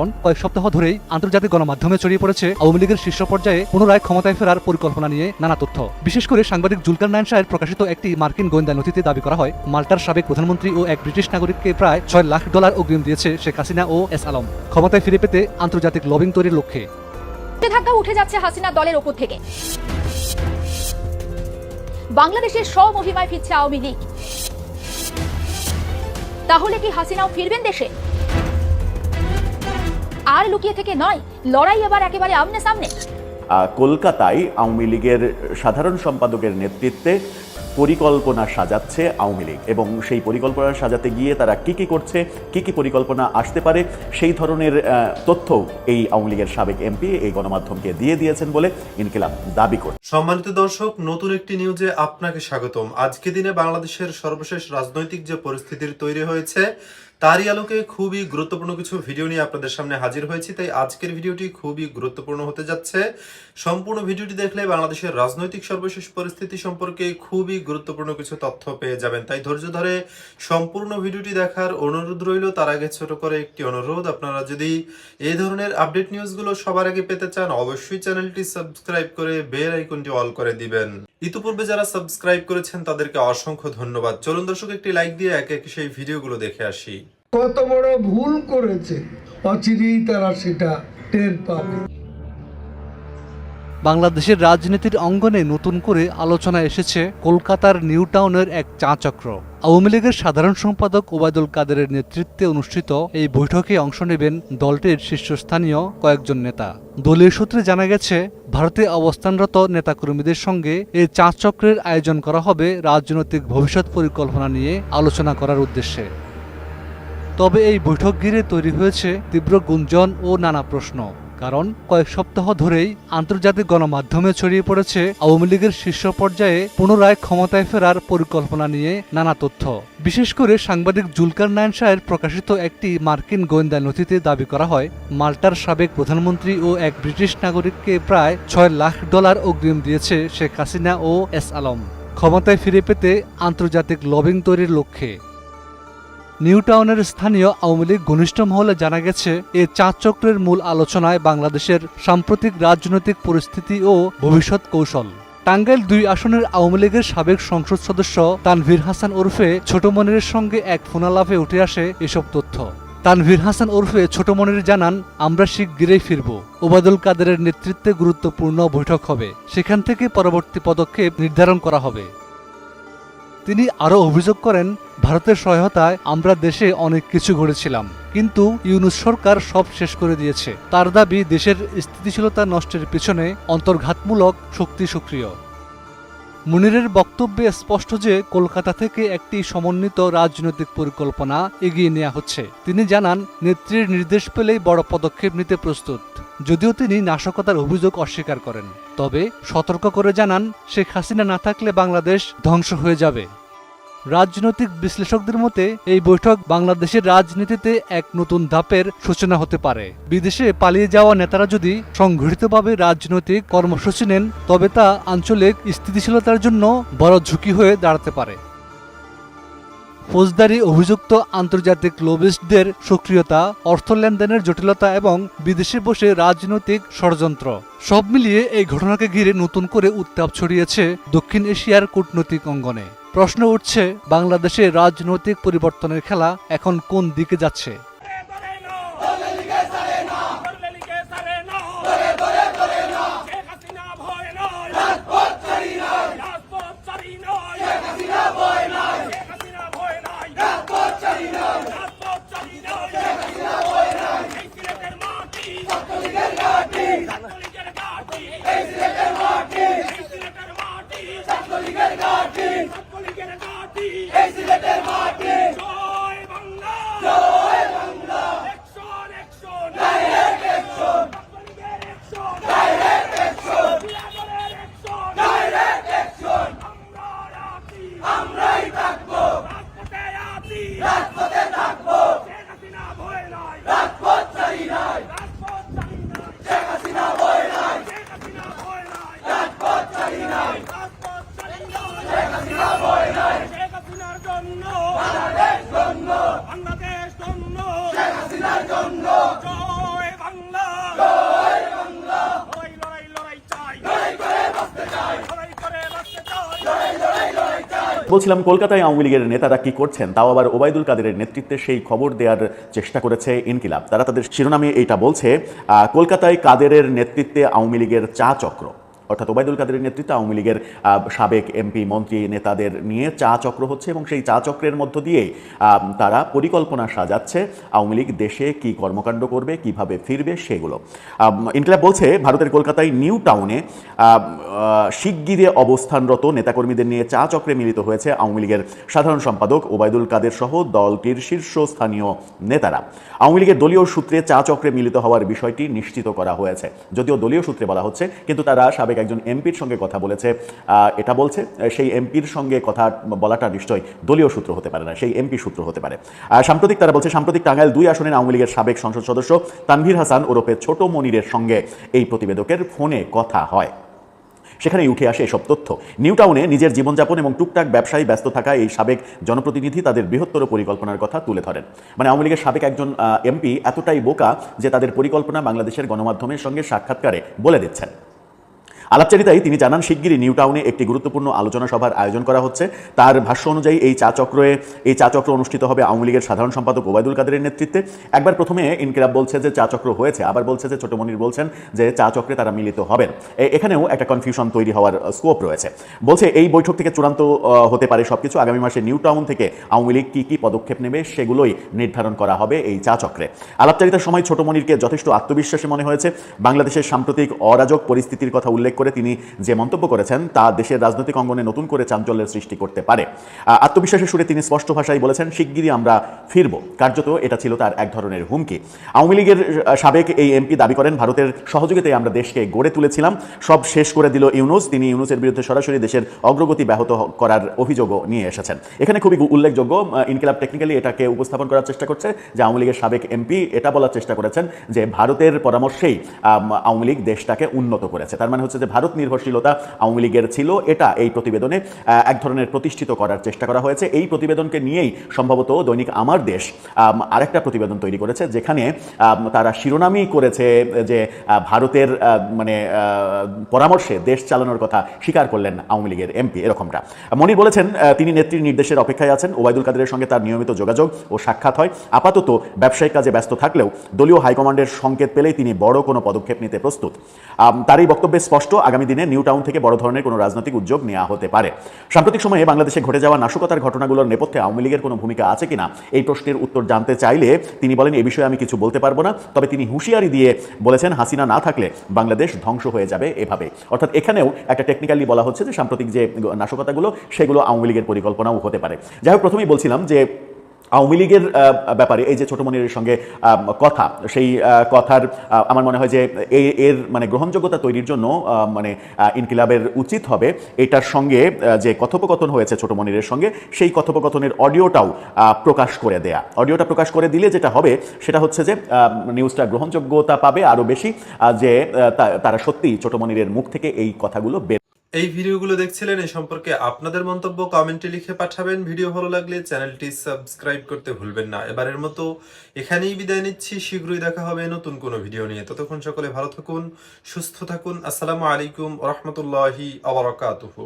কারণ কয়েক সপ্তাহ ধরেই আন্তর্জাতিক গণমাধ্যমে ছড়িয়ে পড়েছে আওয়ামী লীগের শীর্ষ পর্যায়ে পুনরায় ক্ষমতায় ফেরার পরিকল্পনা নিয়ে নানা তথ্য। বিশেষ করে সাংবাদিক জুলকারনাইন শাহের প্রকাশিত একটি মার্কিন গোয়েন্দা নথিতে দাবি করা হয়, মাল্টার সাবেক প্রধানমন্ত্রী ও এক ব্রিটিশ নাগরিককে প্রায় $6 লাখ অগ্রিম দিয়েছে শেখ হাসিনা ও এস আলম, ক্ষমতায় ফিরে পেতে আন্তর্জাতিক লবিং তৈরির লক্ষ্যে। ধাক্কা উঠে যাচ্ছে হাসিনা দলের ওপর থেকে। বাংলাদেশের স্বমহিমায় ফিরছে আওয়ামী লীগ। তাহলে কি হাসিনাও ফিরবেন দেশে? আর লুকিয়ে থেকে নয়, লড়াই এবার একেবারে আমনে সামনে। কলকাতায় আওয়ামী লীগের সাধারণ সম্পাদকের নেতৃত্বে পরিকল্পনা সাজাচ্ছে আওয়ামী লীগ, এবং সেই পরিকল্পনা সাজাতে গিয়ে তারা কি করছে, কি পরিকল্পনা আসতে পারে, সেই ধরনের তথ্য এই আওয়ামী লীগের সাবেক এমপি এই গণমাধ্যমকে দিয়ে দিয়েছেন বলে ইনকিলাব দাবি করে। সম্মানিত দর্শক, নতুন একটি নিউজে আপনাকে স্বাগতম। আজকে দিনে বাংলাদেশের সর্বশেষ রাজনৈতিক যে পরিস্থিতির তৈরি হয়েছে তারই আলোকে খুবই গুরুত্বপূর্ণ কিছু ভিডিও নিয়ে আপনাদের সামনে হাজির হয়েছি। তাই আজকের ভিডিওটি খুবই গুরুত্বপূর্ণ হতে যাচ্ছে। সম্পূর্ণ ভিডিওটি দেখলে বাংলাদেশের রাজনৈতিক সর্বশেষ পরিস্থিতি সম্পর্কে খুবই গুরুত্বপূর্ণ কিছু তথ্য পেয়ে যাবেন। তাই ধৈর্য ধরে সম্পূর্ণ ভিডিওটি দেখার অনুরোধ রইল। তার আগে ছোট করে একটি অনুরোধ, আপনারা যদি এই ধরনের আপডেট নিউজগুলো সবার আগে পেতে চান অবশ্যই চ্যানেলটি সাবস্ক্রাইব করে বেল আইকনটি অল করে দিবেন। ইতিপূর্বে যারা সাবস্ক্রাইব করেছেন তাদেরকে অসংখ্য ধন্যবাদ। চলুন দর্শক, একটি লাইক দিয়ে একে একে সেই ভিডিওগুলো দেখে আসি। কত বড় ভুল করেছে, অচিরেই তারা সেটা টের পাবে। বাংলাদেশের রাজনীতির অঙ্গনে নতুন করে আলোচনা এসেছে কলকাতার নিউ টাউনের এক চা চক্র। আওয়ামী লীগের সাধারণ সম্পাদক ওবায়দুল কাদেরের নেতৃত্বে অনুষ্ঠিত এই বৈঠকে অংশ নেবেন দলটির শীর্ষস্থানীয় কয়েকজন নেতা। দলীয় সূত্রে জানা গেছে, ভারতে অবস্থানরত নেতাকর্মীদের সঙ্গে এই চা চক্রের আয়োজন করা হবে রাজনৈতিক ভবিষ্যৎ পরিকল্পনা নিয়ে আলোচনা করার উদ্দেশ্যে। তবে এই বৈঠক ঘিরে তৈরি হয়েছে তীব্র গুঞ্জন ও নানা প্রশ্ন, কারণ কয়েক সপ্তাহ ধরেই আন্তর্জাতিক গণমাধ্যমে ছড়িয়ে পড়েছে আওয়ামী লীগের শীর্ষ পর্যায়ে পুনরায় ক্ষমতায় ফেরার পরিকল্পনা নিয়ে নানা তথ্য। বিশেষ করে সাংবাদিক জুলকারনাইন শাহের প্রকাশিত একটি মার্কিন গোয়েন্দা নথিতে দাবি করা হয়, মাল্টার সাবেক প্রধানমন্ত্রী ও এক ব্রিটিশ নাগরিককে প্রায় $6 লাখ অগ্রিম দিয়েছে শেখ হাসিনা ও এস আলম, ক্ষমতায় ফিরে পেতে আন্তর্জাতিক লবিং তৈরির লক্ষ্যে। নিউ টাউনের স্থানীয় আওয়ামী লীগ ঘনিষ্ঠ মহলে জানা গেছে, এ চা চক্রের মূল আলোচনায় বাংলাদেশের সাম্প্রতিক রাজনৈতিক পরিস্থিতি ও ভবিষ্যৎ কৌশল। টাঙ্গাইল 2 আসনের আওয়ামী লীগের সাবেক সংসদ সদস্য তানভীর হাসান ওরফে ছোট মনিরের সঙ্গে এক ফোনালাপে উঠে আসে এসব তথ্য। তানভীর হাসান ওরফে ছোট মনির জানান, আমরা শিগগিরই ফিরব। ওবায়দুল কাদেরের নেতৃত্বে গুরুত্বপূর্ণ বৈঠক হবে, সেখান থেকে পরবর্তী পদক্ষেপ নির্ধারণ করা হবে। তিনি আরও অভিযোগ করেন, ভারতের সহায়তায় আমরা দেশে অনেক কিছু গড়েছিলাম, কিন্তু ইউনূস সরকার সব শেষ করে দিয়েছে। তার দাবি, দেশের স্থিতিশীলতা নষ্টের পিছনে অন্তর্ঘাতমূলক শক্তি সক্রিয়। মুনিরের বক্তব্যে স্পষ্ট যে কলকাতা থেকে একটি সমন্বিত রাজনৈতিক পরিকল্পনা এগিয়ে নেওয়া হচ্ছে। তিনি জানান, নেত্রীর নির্দেশ পেলেই বড় পদক্ষেপ নিতে প্রস্তুত। যদিও তিনি নাশকতার অভিযোগ অস্বীকার করেন, তবে সতর্ক করে জানান, শেখ হাসিনা না থাকলে বাংলাদেশ ধ্বংস হয়ে যাবে। রাজনৈতিক বিশ্লেষকদের মতে এই বৈঠক বাংলাদেশের রাজনীতিতে এক নতুন ধাপের সূচনা হতে পারে। বিদেশে পালিয়ে যাওয়া নেতারা যদি সংগঠিতভাবে রাজনৈতিক কর্মসূচি নেন, তবে তা আঞ্চলিক স্থিতিশীলতার জন্য বড় ঝুঁকি হয়ে দাঁড়াতে পারে। ফৌজদারি অভিযুক্ত আন্তর্জাতিক লবিস্টদের সক্রিয়তা, অর্থ লেনদেনের জটিলতা এবং বিদেশে বসে রাজনৈতিক ষড়যন্ত্র, সব মিলিয়ে এই ঘটনাকে ঘিরে নতুন করে উত্তাপ ছড়িয়েছে দক্ষিণ এশিয়ার কূটনৈতিক অঙ্গনে। প্রশ্ন উঠছে, বাংলাদেশে রাজনৈতিক পরিবর্তনের খেলা এখন কোন দিকে যাচ্ছে? জয় বাংলা, জয় বাংলা। বলছিলাম কলকাতায় আওয়ামী লীগের নেতারা কি করছেন, তাও আবার ওবায়দুল কাদেরের নেতৃত্বে সেই খবর দেওয়ার চেষ্টা করেছে ইনকিলাব। তারা তাদের শিরোনামে এইটা বলছে, কলকাতায় কাদেরের নেতৃত্বে আওয়ামী লীগের চা চক্র, অর্থাৎ ওবায়দুল কাদেরের নেতৃত্বে আওয়ামী লীগের সাবেক এমপি মন্ত্রী নেতাদের নিয়ে চা চক্র হচ্ছে এবং সেই চা চক্রের মধ্য দিয়ে তারা পরিকল্পনা সাজাচ্ছে আওয়ামী লীগ দেশে কি কর্মকাণ্ড করবে, কিভাবে ফিরবে সেগুলো। ইনকিলাব বলছে ভারতের কলকাতায় নিউ টাউনে শিগগিরে অবস্থানরত নেতাকর্মীদের নিয়ে চা চক্রে মিলিত হয়েছে আওয়ামী লীগের সাধারণ সম্পাদক ওবায়দুল কাদের সহ দলটির শীর্ষস্থানীয় নেতারা। আওয়ামী লীগের দলীয় সূত্রে চা চক্রে মিলিত হওয়ার বিষয়টি নিশ্চিত করা হয়েছে। যদিও দলীয় সূত্রে বলা হচ্ছে, কিন্তু তারা সাবেক একজন এমপির সঙ্গে কথা বলেছে, এটা বলছে সেই এমপির সঙ্গে কথা বলাটা নিশ্চয়ই দলীয় সূত্র হতে পারে না, সেই এমপি সূত্র হতে পারে। সাম্প্রতিক তারা বলছে, সাম্প্রতিক টাঙ্গাইল 2 আসনের আওয়ামী লীগের সাবেক সংসদ সদস্য তানভীর হাসান ওরফে ছোট মনিরের সঙ্গে এই প্রতিবেদকের ফোনে কথা হয়। সেখানেই উঠে আসে এসব তথ্য। নিউ টাউনে নিজের জীবনযাপন এবং টুকটাক ব্যবসায়ী ব্যস্ত থাকা এই সাবেক জনপ্রতিনিধি তাদের বৃহত্তর পরিকল্পনার কথা তুলে ধরেন। মানে আওয়ামী লীগের সাবেক একজন এমপি এতটাই বোকা যে তাদের পরিকল্পনা বাংলাদেশের গণমাধ্যমের সঙ্গে সাক্ষাৎকারে বলে দিচ্ছেন। আলাপচারিতায় তিনি জানান, শিগগিরই নিউ টাউনে একটি গুরুত্বপূর্ণ আলোচনা সভার আয়োজন করা হচ্ছে। তার ভাষ্য অনুযায়ী এই চা চক্র অনুষ্ঠিত হবে আওয়ামী লীগের সাধারণ সম্পাদক ওবায়দুল কাদেরের নেতৃত্বে। একবার প্রথমে ইনকিলাব বলছে যে চা চক্র হয়েছে, আবার বলছে যে ছোট মনির বলছেন যে চা চক্রে তারা মিলিত হবেন। এখানেও একটা কনফিউশন তৈরি হওয়ার স্কোপ রয়েছে। বলছে এই বৈঠক থেকে চূড়ান্ত হতে পারে সবকিছু। আগামী মাসে নিউ টাউন থেকে আওয়ামী লীগ কি পদক্ষেপ নেবে সেগুলোই নির্ধারণ করা হবে এই চা চক্রে। আলাপচারিতার সময় ছোট মনিরকে যথেষ্ট আত্মবিশ্বাসী মনে হয়েছে। বাংলাদেশের সাম্প্রতিক অরাজক পরিস্থিতির কথা উল্লেখ করে তিনি যে মন্তব্য করেছেন তা দেশের রাজনৈতিক অঙ্গনে নতুন করে চাঞ্চল্যের সৃষ্টি করতে পারে। আত্মবিশ্বাসের সুরে তিনি স্পষ্ট ভাষায় বলেছেন, শিগগিরই আমরা ফিরব। কার্যত এটা ছিল তার এক ধরনের হুমকি। আওয়ামী লীগের সাবেক এই এমপি দাবি করেন, ভারতের সহযোগিতায় আমরা দেশকে গড়ে তুলেছিলাম, সব শেষ করে দিল ইউনূস। তিনি ইউনূসের বিরুদ্ধে সরাসরি দেশের অগ্রগতি ব্যাহত করার অভিযোগও নিয়ে এসেছেন। এখানে খুবই উল্লেখযোগ্য, ইনকিলাব টেকনিক্যালি এটাকে উপস্থাপন করার চেষ্টা করছে যে আওয়ামী লীগের সাবেক এমপি এটা বলার চেষ্টা করেছেন যে ভারতের পরামর্শেই আওয়ামী লীগ দেশটাকে উন্নত করেছে। তার মানে হচ্ছে যে ভারত নির্ভরশীলতা আওয়ামী লীগের ছিল, এটা এই প্রতিবেদনে এক ধরনের প্রতিষ্ঠিত করার চেষ্টা করা হয়েছে। এই প্রতিবেদনকে নিয়েই সম্ভবত দৈনিক আমার দেশ আরেকটা প্রতিবেদন তৈরি করেছে, যেখানে তারা শিরোনামই করেছে যে ভারতের পরামর্শে দেশ চালানোর কথা স্বীকার করলেন আওয়ামী লীগের এমপি। এরকমটা মনির বলেছেন, তিনি নেত্রীর নির্দেশের অপেক্ষায় আছেন। ওবায়দুল কাদেরের সঙ্গে তার নিয়মিত যোগাযোগ ও সাক্ষাৎ হয়। আপাতত ব্যবসায়িক কাজে ব্যস্ত থাকলেও দলীয় হাইকমান্ডের সংকেত পেলেই তিনি বড় কোনো পদক্ষেপ নিতে প্রস্তুত। তার এই বক্তব্যে স্পষ্ট, আগামী দিনে নিউ টাউন থেকে বড় ধরনের কোনো রাজনৈতিক উদ্যোগ নেওয়া হতে পারে। সাম্প্রতিক সময়ে বাংলাদেশে ঘটে যাওয়া নাশকতার ঘটনাগুলোর নেপথ্যে আওয়ামী লীগের কোনো ভূমিকা আছে কিনা এই প্রশ্নের উত্তর জানতে চাইলে তিনি বলেন, এই বিষয়ে আমি কিছু বলতে পারবো না। তবে তিনি হুঁশিয়ারি দিয়ে বলেছেন, হাসিনা না থাকলে বাংলাদেশ ধ্বংস হয়ে যাবে এভাবে। অর্থাৎ এখানেও একটা টেকনিক্যালি বলা হচ্ছে যে সাম্প্রতিক যে নাশকতাগুলো সেগুলো আওয়ামী লীগের পরিকল্পনাও হতে পারে। যাই হোক, প্রথমেই বলছিলাম যে আওয়ামী লীগের ব্যাপারে এই যে ছোট মনিরের সঙ্গে কথা, সেই কথার আমার মনে হয় যে এর গ্রহণযোগ্যতা তৈরির জন্য ইনকিলাবের উচিত হবে এটার সঙ্গে যে কথোপকথন হয়েছে ছোট মনিরের সঙ্গে, সেই কথোপকথনের অডিওটাও প্রকাশ করে দেয়া। অডিওটা প্রকাশ করে দিলে যেটা হবে সেটা হচ্ছে যে নিউজটা গ্রহণযোগ্যতা পাবে আরও বেশি, যে তারা সত্যিই ছোট মনিরের মুখ থেকে এই কথাগুলো বের। এই ভিডিওগুলো দেখছিলেন, এই সম্পর্কে আপনাদের মন্তব্য কমেন্টে লিখে পাঠাবেন। ভিডিও ভালো লাগলে চ্যানেলটি সাবস্ক্রাইব করতে ভুলবেন না। এবারের মতো এখানেই বিদায় নিচ্ছি, শীঘ্রই দেখা হবে নতুন কোনো ভিডিও নিয়ে। ততক্ষণ সকলে ভালো থাকুন, সুস্থ থাকুন। আসসালামু আলাইকুম ওয়া রাহমাতুল্লাহি ওয়া বারাকাতুহু।